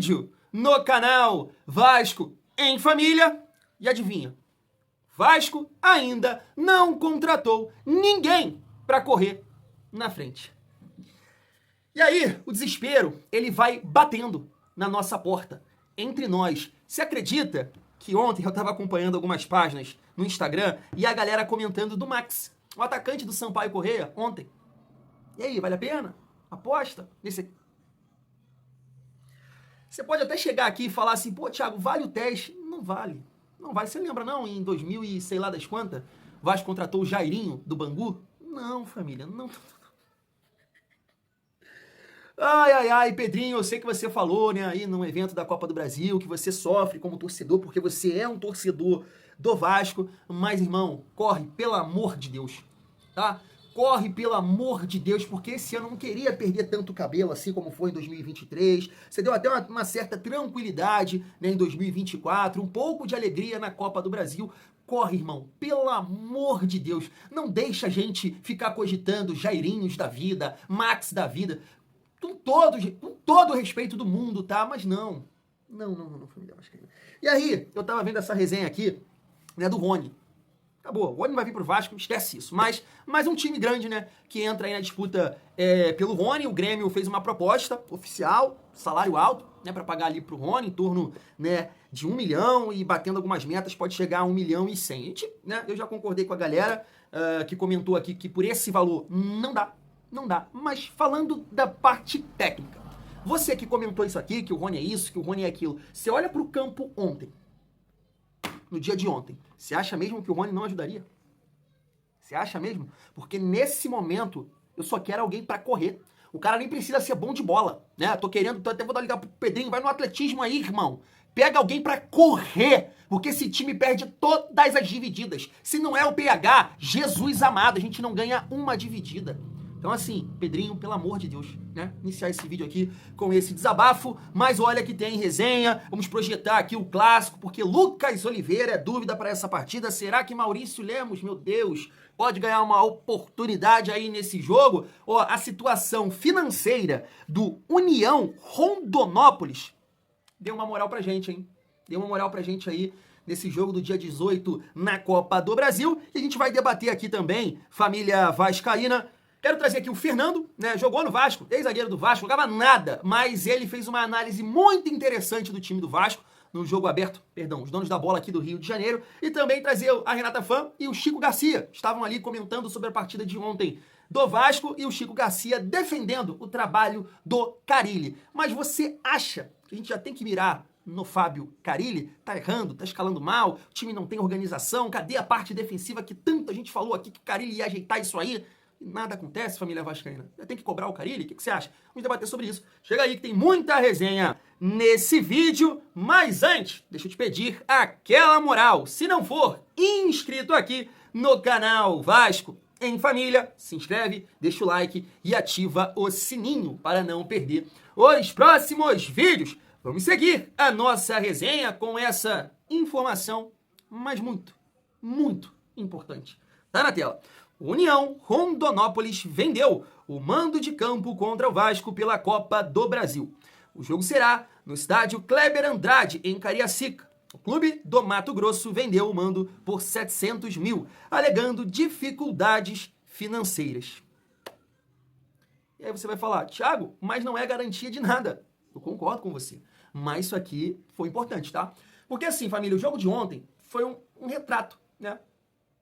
vídeo no canal Vasco em Família. E adivinha? Vasco ainda não contratou ninguém para correr na frente. E aí, o desespero, ele vai batendo na nossa porta, entre nós. Você acredita que ontem eu estava acompanhando algumas páginas no Instagram e a galera comentando do Max, o atacante do Sampaio Corrêa, ontem. E aí, vale a pena? Aposta? Você pode até chegar aqui e falar assim, pô, Thiago, vale o teste? Não vale. Não vale. Você lembra, não, em 2000 e sei lá das quantas, o Vasco contratou o Jairinho do Bangu? Não, família, não. Ai, Pedrinho, eu sei que você falou, né, aí no evento da Copa do Brasil, que você sofre como torcedor, porque você é um torcedor do Vasco, mas, irmão, corre, pelo amor de Deus, tá? Corre, pelo amor de Deus, porque esse ano eu não queria perder tanto cabelo assim como foi em 2023. Você deu até uma certa tranquilidade, né, em 2024, um pouco de alegria na Copa do Brasil. Corre, irmão, pelo amor de Deus. Não deixa a gente ficar cogitando Jairinhos da vida, Max da vida, com todo o respeito do mundo, tá? Mas não, família vascaína. E aí, eu tava vendo essa resenha aqui, né, do Rony. Acabou, o Rony vai vir pro Vasco, esquece isso. Mas um time grande, né, que entra aí na disputa pelo Rony. O Grêmio fez uma proposta oficial, salário alto, né, para pagar ali pro Rony, em torno, né, de 1 milhão e batendo algumas metas pode chegar a 1 milhão e 100. A gente, né, eu já concordei com a galera que comentou aqui que por esse valor não dá. Mas falando da parte técnica, você que comentou isso aqui, que o Rony é isso, que o Rony é aquilo, você olha pro campo ontem, no dia de ontem, você acha mesmo que o Rony não ajudaria? Você acha mesmo? Porque nesse momento, eu só quero alguém pra correr. O cara nem precisa ser bom de bola, né? Até vou dar ligar pro Pedrinho, vai no atletismo aí, irmão. Pega alguém pra correr, porque esse time perde todas as divididas. Se não é o PH, Jesus amado, a gente não ganha uma dividida. Então assim, Pedrinho, pelo amor de Deus, né? Iniciar esse vídeo aqui com esse desabafo, mas olha que tem resenha, vamos projetar aqui o clássico, porque Lucas Oliveira é dúvida para essa partida. Será que Maurício Lemos, meu Deus, pode ganhar uma oportunidade aí nesse jogo? Ó, a situação financeira do União Rondonópolis deu uma moral pra gente, hein? Deu uma moral pra gente aí nesse jogo do dia 18 na Copa do Brasil. E a gente vai debater aqui também, família vascaína. Quero trazer aqui o Fernando, né, jogou no Vasco, ex-zagueiro do Vasco, jogava nada, mas ele fez uma análise muito interessante do time do Vasco, no jogo aberto, os donos da bola aqui do Rio de Janeiro, e também trazer a Renata Fã e o Chico Garcia, estavam ali comentando sobre a partida de ontem do Vasco, e o Chico Garcia defendendo o trabalho do Carille. Mas você acha que a gente já tem que mirar no Fábio Carille? Tá errando, tá escalando mal, o time não tem organização, cadê a parte defensiva que tanto a gente falou aqui que o Carille ia ajeitar isso aí? Nada acontece, família vascaína. Tem que cobrar o Carille? O que você acha? Vamos debater sobre isso. Chega aí que tem muita resenha nesse vídeo. Mas antes, deixa eu te pedir aquela moral. Se não for inscrito aqui no canal Vasco em Família, se inscreve, deixa o like e ativa o sininho para não perder os próximos vídeos. Vamos seguir a nossa resenha com essa informação, mas muito importante. Tá na tela. União Rondonópolis vendeu o mando de campo contra o Vasco pela Copa do Brasil. O jogo será no estádio Kleber Andrade, em Cariacica. O clube do Mato Grosso vendeu o mando por 700 mil, alegando dificuldades financeiras. E aí você vai falar, Thiago, mas não é garantia de nada. Eu concordo com você, mas isso aqui foi importante, tá? Porque assim, família, o jogo de ontem foi um retrato, né,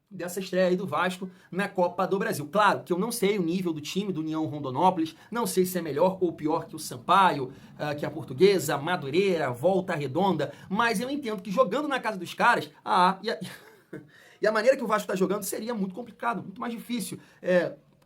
dessa estreia aí do Vasco na Copa do Brasil. Claro que eu não sei o nível do time do União Rondonópolis, não sei se é melhor ou pior que o Sampaio, que a Portuguesa, Madureira, Volta Redonda, mas eu entendo que jogando na casa dos caras, e a maneira que o Vasco está jogando seria muito complicado, muito mais difícil.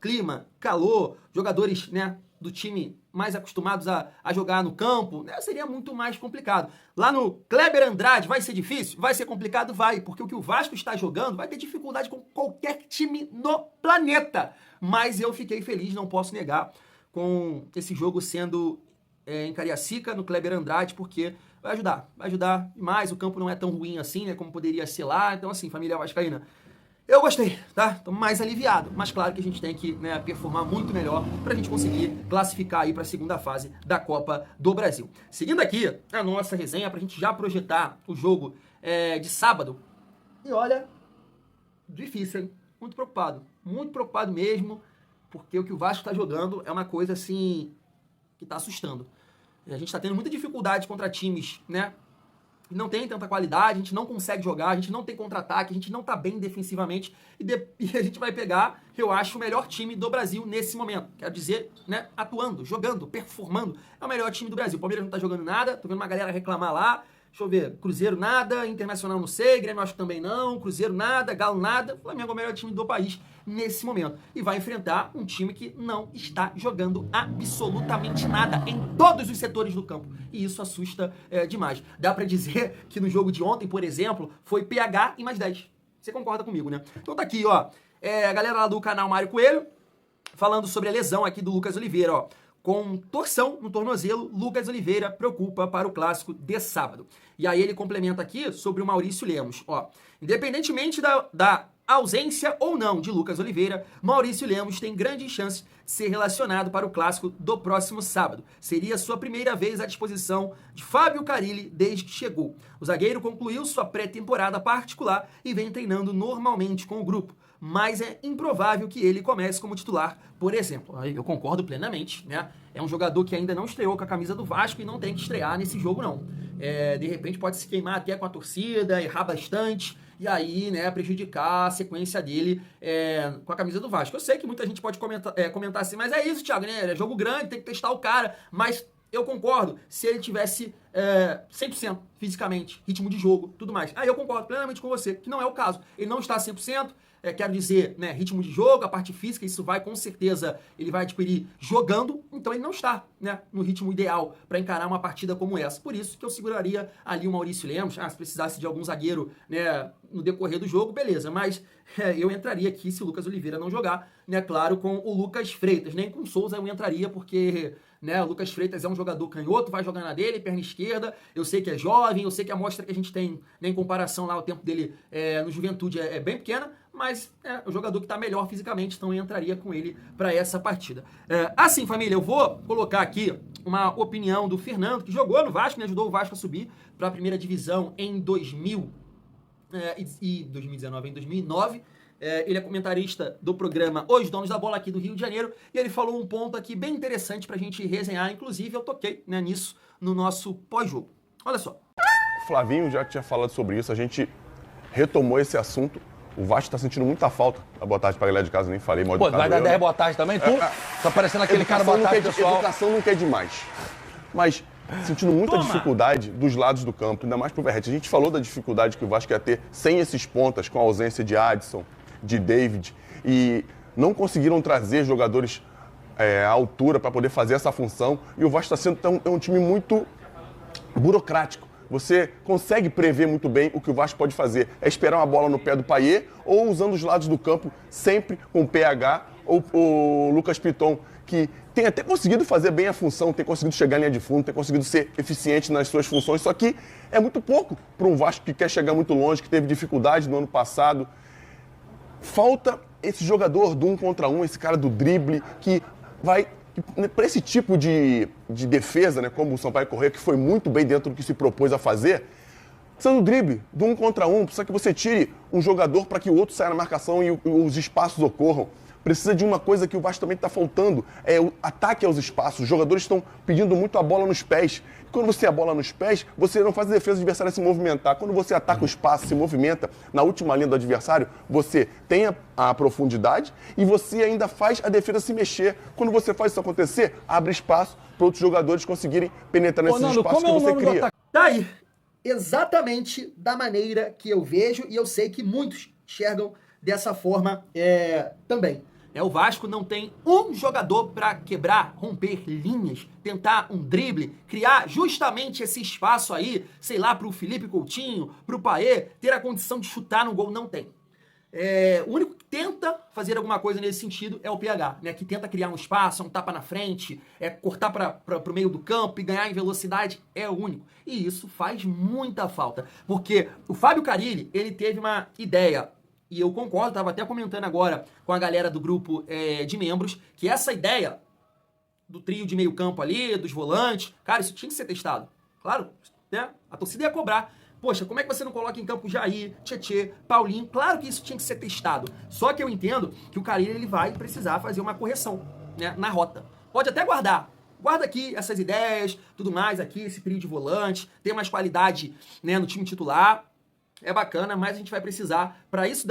Clima, calor, jogadores, né, do time mais acostumados a jogar no campo, né, seria muito mais complicado. Lá no Kleber Andrade vai ser difícil? Vai ser complicado? Vai, porque o que o Vasco está jogando vai ter dificuldade com qualquer time no planeta. Mas eu fiquei feliz, não posso negar, com esse jogo sendo em Cariacica, no Kleber Andrade, porque vai ajudar demais. O campo não é tão ruim assim, né, como poderia ser lá. Então, assim, família vascaína, Eu gostei, tá? Tô mais aliviado, mas claro que a gente tem que, né, performar muito melhor pra gente conseguir classificar aí pra segunda fase da Copa do Brasil. Seguindo aqui a nossa resenha pra gente já projetar o jogo de sábado. E olha, difícil, hein? Muito preocupado mesmo, porque o que o Vasco tá jogando é uma coisa assim que tá assustando. A gente tá tendo muita dificuldade contra times, né, não tem tanta qualidade, a gente não consegue jogar, a gente não tem contra-ataque, a gente não tá bem defensivamente e a gente vai pegar, eu acho, o melhor time do Brasil nesse momento. Quero dizer, né, atuando, jogando, performando. É o melhor time do Brasil. O Palmeiras não tá jogando nada, tô vendo uma galera reclamar lá. Deixa eu ver, Cruzeiro nada, Internacional não sei, Grêmio acho que também não, Cruzeiro nada, Galo nada. Flamengo é o melhor time do país nesse momento. E vai enfrentar um time que não está jogando absolutamente nada em todos os setores do campo. E isso assusta demais. Dá pra dizer que no jogo de ontem, por exemplo, foi PH e mais 10. Você concorda comigo, né? Então tá aqui, ó, a galera lá do canal Mário Coelho, falando sobre a lesão aqui do Lucas Oliveira, ó. Com torção no tornozelo, Lucas Oliveira preocupa para o clássico de sábado. E aí ele complementa aqui sobre o Maurício Lemos. Ó, independentemente da ausência ou não de Lucas Oliveira, Maurício Lemos tem grande chance de ser relacionado para o clássico do próximo sábado. Seria sua primeira vez à disposição de Fábio Carille desde que chegou. O zagueiro concluiu sua pré-temporada particular e vem treinando normalmente com o grupo, mas é improvável que ele comece como titular, por exemplo. Eu concordo plenamente, né? É um jogador que ainda não estreou com a camisa do Vasco e não tem que estrear nesse jogo, não. De repente pode se queimar até com a torcida, errar bastante, e aí, né, prejudicar a sequência dele com a camisa do Vasco. Eu sei que muita gente pode comentar assim, mas é isso, Thiago, né? É jogo grande, tem que testar o cara, mas eu concordo se ele tivesse 100% fisicamente, ritmo de jogo, tudo mais. Aí eu concordo plenamente com você, que não é o caso. Ele não está 100%, quero dizer, né, ritmo de jogo, a parte física, isso vai com certeza, ele vai adquirir jogando, então ele não está, né, no ritmo ideal para encarar uma partida como essa. Por isso que eu seguraria ali o Maurício Lemos, se precisasse de algum zagueiro, né, no decorrer do jogo, beleza, mas eu entraria aqui se o Lucas Oliveira não jogar, né, claro, com o Lucas Freitas, nem com o Souza eu entraria, porque, né, o Lucas Freitas é um jogador canhoto, vai jogar na dele, perna esquerda, eu sei que é jovem, eu sei que a amostra que a gente tem, né, em comparação lá, o tempo dele no Juventude é bem pequena, mas é o jogador que está melhor fisicamente, então eu entraria com ele para essa partida. Assim, família, eu vou colocar aqui uma opinião do Fernando, que jogou no Vasco, né, ajudou o Vasco a subir para a primeira divisão em 2009. Ele é comentarista do programa Os Donos da Bola aqui do Rio de Janeiro, e ele falou um ponto aqui bem interessante pra gente resenhar, inclusive eu toquei, né, nisso no nosso pós-jogo. Olha só. O Flavinho já tinha falado sobre isso, a gente retomou esse assunto. O Vasco tá sentindo muita falta. Boa tarde pra galera de casa, nem falei. Pô, vai dar 10 boa tarde também? Tu tá parecendo aquele cara boa tarde, pessoal. Educação não quer demais. Mas sentindo muita dificuldade dos lados do campo, ainda mais pro Verratti. A gente falou da dificuldade que o Vasco ia ter sem esses pontas, com a ausência de Adson, de David, e não conseguiram trazer jogadores à altura para poder fazer essa função. E o Vasco está sendo um time muito burocrático. Você consegue prever muito bem o que o Vasco pode fazer. É esperar uma bola no pé do Payet ou usando os lados do campo sempre com o PH ou o Lucas Piton, que tem até conseguido fazer bem a função, tem conseguido chegar em linha de fundo, tem conseguido ser eficiente nas suas funções, só que é muito pouco para um Vasco que quer chegar muito longe, que teve dificuldade no ano passado. Falta esse jogador do 1 contra 1, esse cara do drible, que vai, para esse tipo de defesa, né, como o Sampaio Corrêa, que foi muito bem dentro do que se propôs a fazer, precisa do drible, do 1 contra 1, precisa que você tire um jogador para que o outro saia na marcação e os espaços ocorram. Precisa de uma coisa que o Vasco também está faltando, é o ataque aos espaços. Os jogadores estão pedindo muito a bola nos pés. Quando você tem a bola nos pés, você não faz a defesa adversária se movimentar. Quando você ataca o espaço, se movimenta na última linha do adversário, você tem a profundidade e você ainda faz a defesa se mexer. Quando você faz isso acontecer, abre espaço para outros jogadores conseguirem penetrar nesses espaços que você cria. Tá aí, exatamente da maneira que eu vejo, e eu sei que muitos enxergam dessa forma também. O Vasco não tem um jogador para quebrar, romper linhas, tentar um drible, criar justamente esse espaço aí, sei lá, para o Felipe Coutinho, para o Payet, ter a condição de chutar no gol, não tem. O único que tenta fazer alguma coisa nesse sentido é o PH, né, que tenta criar um espaço, um tapa na frente, cortar para o meio do campo e ganhar em velocidade, é o único. E isso faz muita falta, porque o Fábio Carille, ele teve uma ideia e eu concordo, estava até comentando agora com a galera do grupo de membros, que essa ideia do trio de meio campo ali, dos volantes, cara, isso tinha que ser testado. Claro, né? A torcida ia cobrar. Poxa, como é que você não coloca em campo Jair, Tietê, Paulinho? Claro que isso tinha que ser testado. Só que eu entendo que o Carille ele vai precisar fazer uma correção, né, na rota. Pode até guardar. Guarda aqui essas ideias, tudo mais aqui, esse trio de volante, tem mais qualidade, né, no time titular. É bacana, mas a gente vai precisar, para isso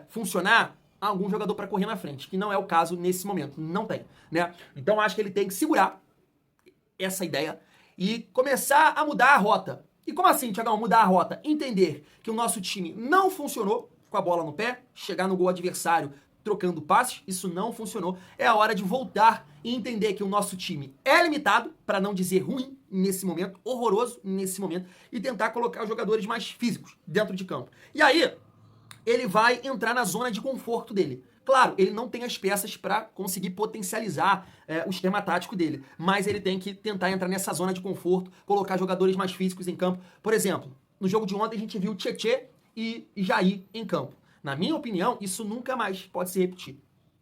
funcionar, algum jogador para correr na frente, que não é o caso nesse momento. Não tem, né? Então acho que ele tem que segurar essa ideia e começar a mudar a rota. E como assim, Thiagão, mudar a rota? Entender que o nosso time não funcionou com a bola no pé, chegar no gol adversário trocando passes, isso não funcionou. É a hora de voltar e entender que o nosso time é limitado, para não dizer ruim nesse momento, horroroso nesse momento, e tentar colocar os jogadores mais físicos dentro de campo. E aí, ele vai entrar na zona de conforto dele. Claro, ele não tem as peças para conseguir potencializar o esquema tático dele, mas ele tem que tentar entrar nessa zona de conforto, colocar jogadores mais físicos em campo. Por exemplo, no jogo de ontem a gente viu Tietê e Jair em campo. Na minha opinião, isso nunca mais pode se repetir.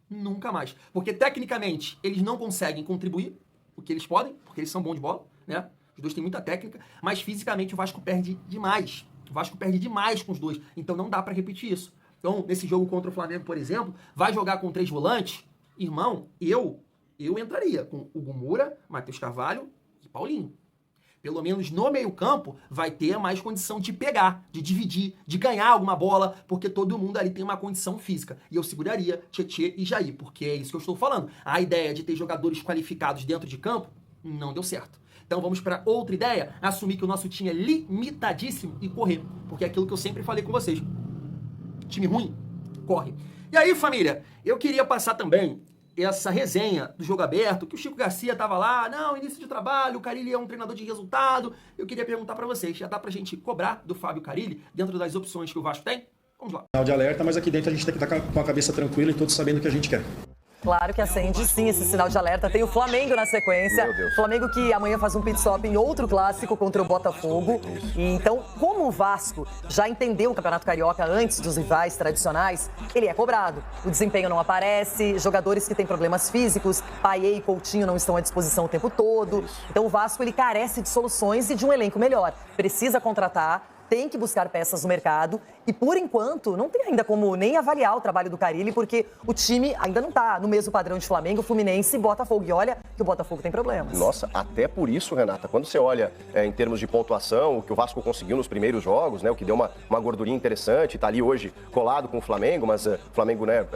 Nunca mais. Porque tecnicamente eles não conseguem contribuir o que eles podem, porque eles são bons de bola, né? Os dois têm muita técnica, mas fisicamente o Vasco perde demais. O Vasco perde demais com os dois, então não dá pra repetir isso. Então, nesse jogo contra o Flamengo, por exemplo, vai jogar com 3 volantes, irmão, eu entraria com Hugo Moura, Matheus Carvalho e Paulinho. Pelo menos no meio-campo vai ter mais condição de pegar, de dividir, de ganhar alguma bola, porque todo mundo ali tem uma condição física. E eu seguraria Tietê e Jair, porque é isso que eu estou falando. A ideia de ter jogadores qualificados dentro de campo não deu certo. Então vamos para outra ideia, assumir que o nosso time é limitadíssimo e correr. Porque é aquilo que eu sempre falei com vocês. Time ruim, corre. E aí, família, eu queria passar também essa resenha do jogo aberto, que o Chico Garcia tava lá, não, início de trabalho, o Carille é um treinador de resultado. Eu queria perguntar para vocês, já dá pra gente cobrar do Fábio Carille dentro das opções que o Vasco tem? Vamos lá. Sinal de alerta, mas aqui dentro a gente tem que estar com a cabeça tranquila e todos sabendo o que a gente quer. Claro que acende sim esse sinal de alerta. Tem o Flamengo na sequência. Flamengo que amanhã faz um pit stop em outro clássico contra o Botafogo. E então, como o Vasco já entendeu o Campeonato Carioca antes dos rivais tradicionais, ele é cobrado. O desempenho não aparece, jogadores que têm problemas físicos, Payet e Coutinho não estão à disposição o tempo todo. Então o Vasco ele carece de soluções e de um elenco melhor. Precisa contratar, tem que buscar peças no mercado e, por enquanto, não tem ainda como nem avaliar o trabalho do Carille, porque o time ainda não está no mesmo padrão de Flamengo, Fluminense e Botafogo. E olha que o Botafogo tem problemas. Nossa, até por isso, Renata, quando você olha em termos de pontuação, o que o Vasco conseguiu nos primeiros jogos, né, o que deu uma gordurinha interessante, está ali hoje colado com o Flamengo, mas o Flamengo, né,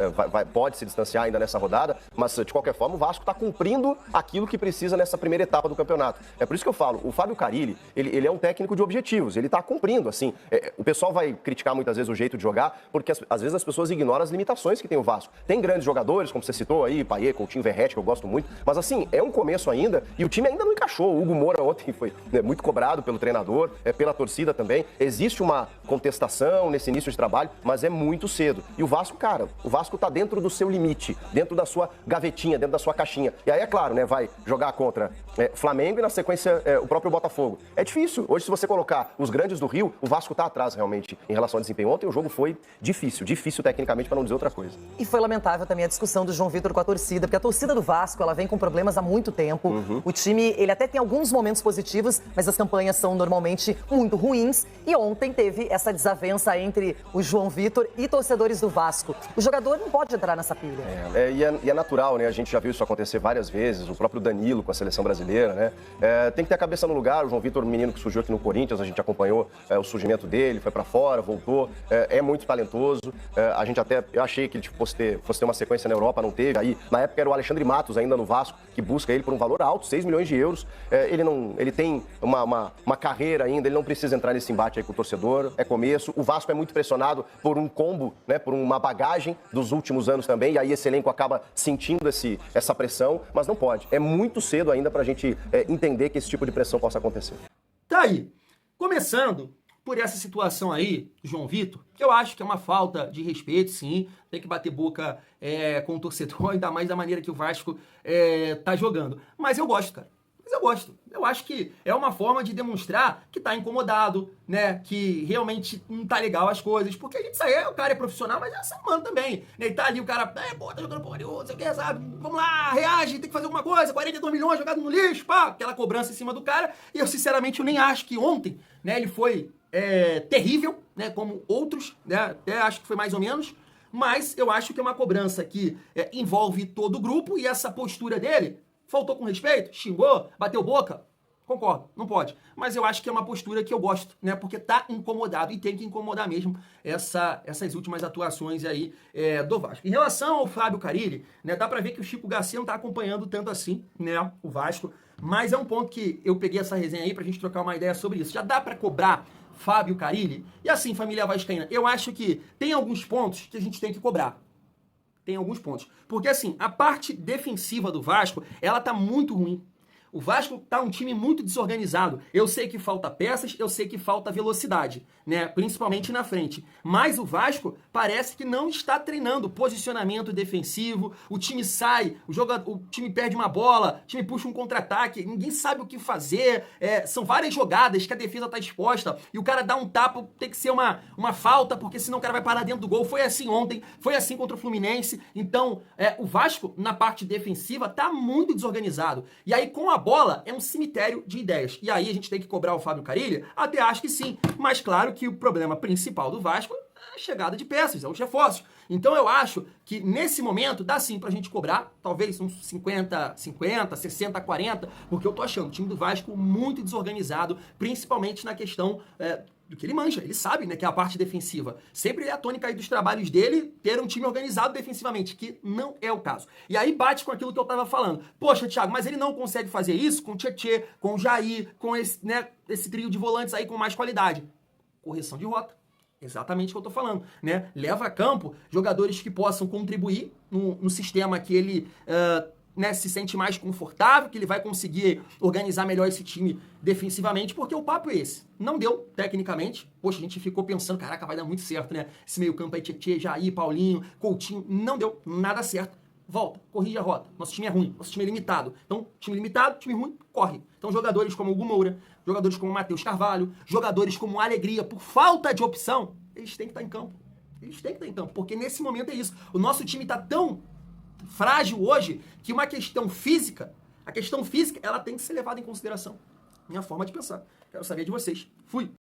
pode se distanciar ainda nessa rodada, mas de qualquer forma o Vasco está cumprindo aquilo que precisa nessa primeira etapa do campeonato. É por isso que eu falo, o Fábio Carille, ele é um técnico de objetivos, ele está cumprindo, assim. O pessoal vai criticar muitas vezes o jeito de jogar, porque às vezes as pessoas ignoram as limitações que tem o Vasco. Tem grandes jogadores, como você citou aí, Payet, Coutinho, Verratti, que eu gosto muito, mas assim, é um começo ainda e o time ainda não encaixou. O Hugo Moura ontem foi muito cobrado pelo treinador, pela torcida também. Existe uma contestação nesse início de trabalho, mas é muito cedo. E o Vasco, cara, o Vasco tá dentro do seu limite, dentro da sua gavetinha, dentro da sua caixinha. E aí, é claro, né, vai jogar contra Flamengo e na sequência o próprio Botafogo. É difícil. Hoje, se você colocar os grandes do Rio, o Vasco tá atrás realmente em relação ao desempenho. Ontem o jogo foi difícil tecnicamente, para não dizer outra coisa. E foi lamentável também a discussão do João Vitor com a torcida, porque a torcida do Vasco, ela vem com problemas há muito tempo. O time, ele até tem alguns momentos positivos, mas as campanhas são normalmente muito ruins. E ontem teve essa desavença entre o João Vitor e torcedores do Vasco. O jogador não pode entrar nessa pilha. E é natural, né? A gente já viu isso acontecer várias vezes, o próprio Danilo com a seleção brasileira, né? Tem que ter a cabeça no lugar. O João Vitor, menino que surgiu aqui no Corinthians, a gente acompanhou o surgimento dele, foi pra fora, voltou, é muito talentoso. Eu achei que ele fosse ter uma sequência na Europa, não teve. Aí, na época, era o Alexandre Matos, ainda no Vasco, que busca ele por um valor alto, 6 milhões de euros. Ele tem uma carreira ainda, ele não precisa entrar nesse embate aí com o torcedor, é começo. O Vasco é muito pressionado por um combo, né, por uma bagagem dos últimos anos também, e aí esse elenco acaba sentindo essa pressão, mas não pode. É muito cedo ainda pra gente entender que esse tipo de pressão possa acontecer. Tá aí. Começando por essa situação aí, João Vitor, que eu acho que é uma falta de respeito, sim. Tem que bater boca com o torcedor, ainda mais da maneira que o Vasco tá jogando. Mas eu gosto, cara. Mas eu gosto. Eu acho que é uma forma de demonstrar que tá incomodado, né? Que realmente não tá legal as coisas. Porque a gente sabe, o cara é profissional, mas é ser humano também. Né? E tá ali o cara, pô, tá jogando porra nenhuma, você quer, sabe? Vamos lá, reage, tem que fazer alguma coisa. 42 milhões jogado no lixo, pá. Aquela cobrança em cima do cara. E eu, sinceramente, eu nem acho que ontem, né? Ele foi terrível, né? Como outros, né? Até acho que foi mais ou menos. Mas eu acho que é uma cobrança que envolve todo o grupo. E essa postura dele... Faltou com respeito? Xingou? Bateu boca? Concordo, não pode. Mas eu acho que é uma postura que eu gosto, né? Porque tá incomodado e tem que incomodar mesmo essas últimas atuações aí do Vasco. Em relação ao Fábio Carille, né? Dá pra ver que o Chico Garcia não tá acompanhando tanto assim, né? O Vasco. Mas é um ponto que eu peguei essa resenha aí pra gente trocar uma ideia sobre isso. Já dá pra cobrar Fábio Carille? E assim, família vascaína, eu acho que tem alguns pontos que a gente tem que cobrar. Tem alguns pontos. Porque, assim, a parte defensiva do Vasco, ela tá muito ruim. O Vasco tá um time muito desorganizado. Eu sei que falta peças, eu sei que falta velocidade, né? Principalmente na frente. Mas o Vasco parece que não está treinando posicionamento defensivo. O time sai, o time perde uma bola, o time puxa um contra-ataque, ninguém sabe o que fazer. São várias jogadas que a defesa tá exposta e o cara dá um tapa, tem que ser uma falta, porque senão o cara vai parar dentro do gol. Foi assim ontem, foi assim contra o Fluminense. Então, o Vasco, na parte defensiva, tá muito desorganizado. E aí, com a bola é um cemitério de ideias. E aí a gente tem que cobrar o Fábio Carille? Até acho que sim. Mas claro que o problema principal do Vasco é a chegada de peças, é os reforços. Então eu acho que nesse momento dá sim pra gente cobrar, talvez uns 50-50, 60-40, porque eu tô achando o time do Vasco muito desorganizado, principalmente na questão do que ele manja, ele sabe, né, que é a parte defensiva. Sempre é a tônica aí dos trabalhos dele ter um time organizado defensivamente, que não é o caso. E aí bate com aquilo que eu tava falando. Poxa, Thiago, mas ele não consegue fazer isso com o Tietê, com o Jair, com esse trio de volantes aí com mais qualidade. Correção de rota. Exatamente o que eu tô falando, né? Leva a campo jogadores que possam contribuir no sistema que ele se sente mais confortável, que ele vai conseguir organizar melhor esse time defensivamente, porque o papo é esse. Não deu, tecnicamente. Poxa, a gente ficou pensando, caraca, vai dar muito certo, né? Esse meio campo aí, Tietê, Jair, Paulinho, Coutinho, não deu nada certo. Volta, corrige a rota. Nosso time é ruim, nosso time é limitado. Então, time limitado, time ruim, corre. Então, jogadores como o Hugo Moura, jogadores como o Matheus Carvalho, jogadores como o Alegria, por falta de opção, eles têm que estar em campo. Eles têm que estar em campo, porque nesse momento é isso. O nosso time está tão frágil hoje que a questão física, ela tem que ser levada em consideração. Minha forma de pensar. Quero saber de vocês. Fui!